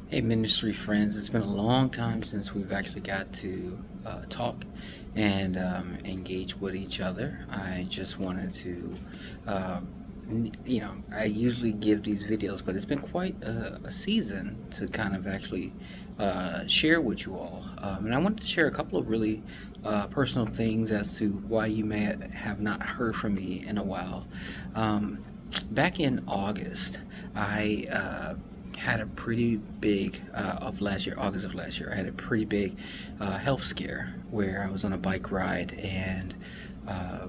Hey, ministry friends, it's been a long time since we've actually got to talk and engage with each other. I just wanted to, I usually give these videos, but it's been quite a season to kind of actually share with you all. And I wanted to share a couple of really personal things as to why you may have not heard from me in a while. Um, Back in August, I had a pretty big of last year, August of last year. I had a pretty big health scare where I was on a bike ride and uh,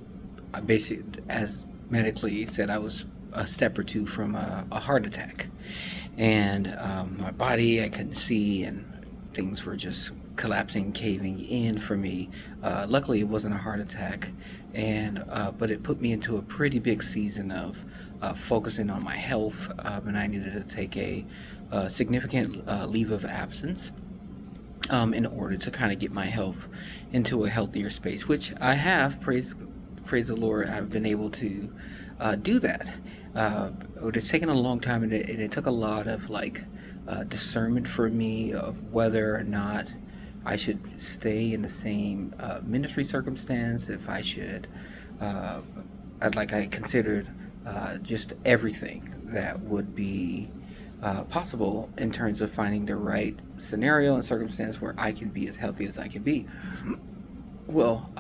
I basically, as medically said, I was a step or two from a heart attack, and my body I couldn't see, and things were just collapsing, caving in for me. Luckily, it wasn't a heart attack, and but it put me into a pretty big season of focusing on my health, and I needed to take a significant leave of absence in order to kind of get my health into a healthier space, which I have. Praise the Lord, I've been able to do that. It's taken a long time, and it took a lot of discernment for me of whether or not I should stay in the same ministry circumstance, if I should. Uh, I considered just everything that would be possible in terms of finding the right scenario and circumstance where I can be as healthy as I can be. Well,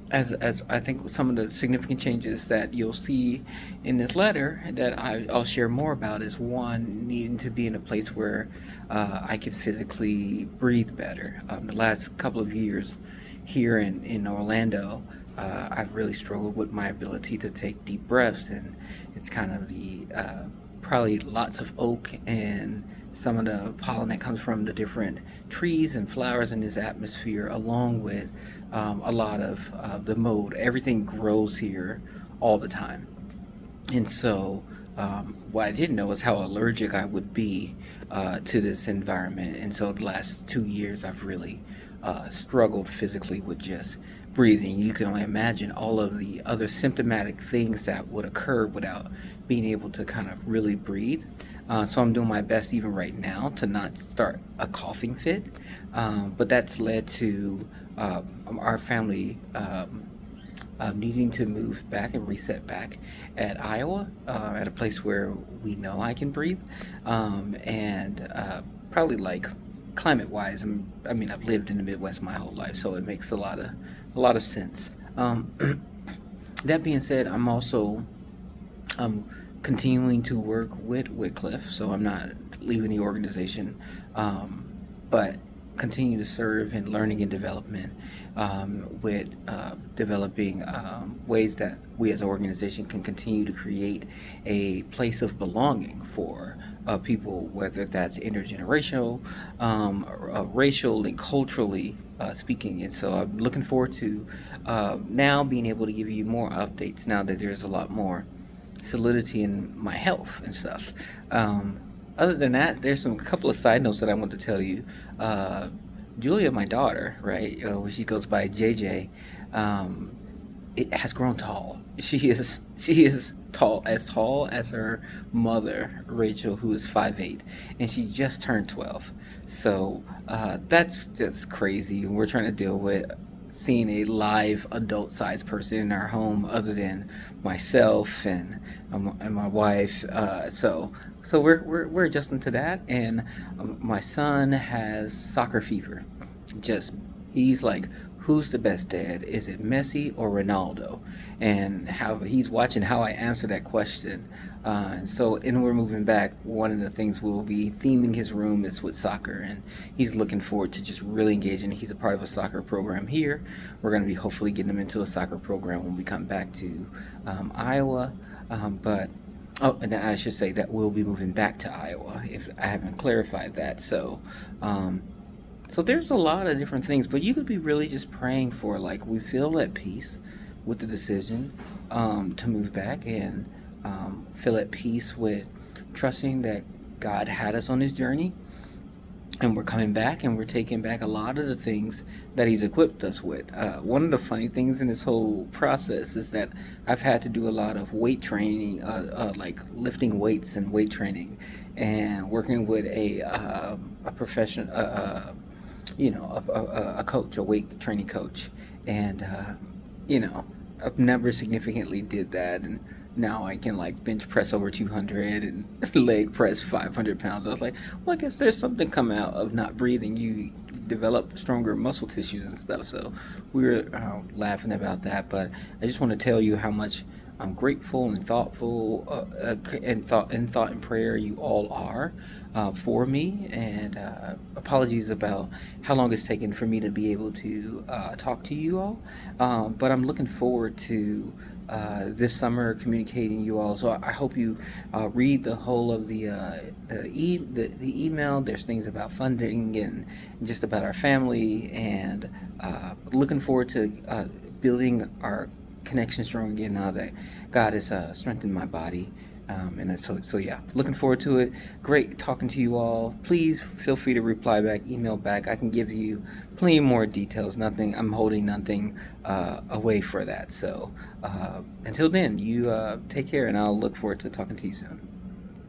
as I think some of the significant changes that you'll see in this letter that I'll share more about is one, needing to be in a place where I can physically breathe better. The last couple of years here in Orlando, I've really struggled with my ability to take deep breaths, and it's kind of the probably lots of oak and some of the pollen that comes from the different trees and flowers in this atmosphere, along with a lot of the mode. Everything grows here all the time. And so, what I didn't know is how allergic I would be to this environment. And so, the last 2 years, I've really struggled physically with just breathing. You can only imagine all of the other symptomatic things that would occur without being able to kind of really breathe. So I'm doing my best even right now to not start a coughing fit. But that's led to our family needing to move back and reset back at Iowa, at a place where we know I can breathe. And probably like climate wise, I mean, I've lived in the Midwest my whole life, so it makes a lot of sense. That being said, I'm also continuing to work with Wycliffe, so I'm not leaving the organization, but continue to serve in learning and development, with developing ways that we as an organization can continue to create a place of belonging for people, whether that's intergenerational, racial, and culturally speaking. And so I'm looking forward to now being able to give you more updates now that there's a lot more solidity in my health and stuff. Other than that, there's some couple of side notes that I want to tell you. Julia, my daughter, right, when she goes by JJ, um, it has grown tall. She is tall as her mother, Rachel, who is 5'8", and she just turned 12. So that's just crazy. We're trying to deal with seeing a live adult-sized person in our home, other than myself and my wife. So we're adjusting to that, and my son has soccer fever. Just he's like, who's the best dad? Is it Messi or Ronaldo? And how he's watching how I answer that question. And we're moving back. One of the things we'll be theming his room is with soccer, and he's looking forward to just really engaging. He's a part of a soccer program here. We're going to be hopefully getting him into a soccer program when we come back to Iowa. But Oh, and I should say that we'll be moving back to Iowa, if I haven't clarified that. Um, so there's a lot of different things, but you could be really just praying for, like, we feel at peace with the decision to move back, and feel at peace with trusting that God had us on this journey, and we're coming back and we're taking back a lot of the things that he's equipped us with. One of the funny things in this whole process is that I've had to do a lot of weight training, like lifting weights and weight training, and working with a profession, a coach, a weight training coach, and you know, I've never significantly did that, and now I can like bench press over 200 and leg press 500 pounds. I was like, well, I guess there's something come out of not breathing. You develop stronger muscle tissues and stuff. So we were laughing about that, but I just want to tell you how much I'm grateful and thoughtful thought and prayer you all are for me, and apologies about how long it's taken for me to be able to talk to you all. But I'm looking forward to this summer communicating you all. So I hope you read the whole of the email. There's things about funding and just about our family, and looking forward to building our connection strong again now that God has strengthened my body. And so yeah, looking forward to it. Great talking to you all. Please feel free to reply back, email back. I can give you plenty more details. Nothing, I'm holding nothing away for that. So until then, you take care, and I'll look forward to talking to you soon.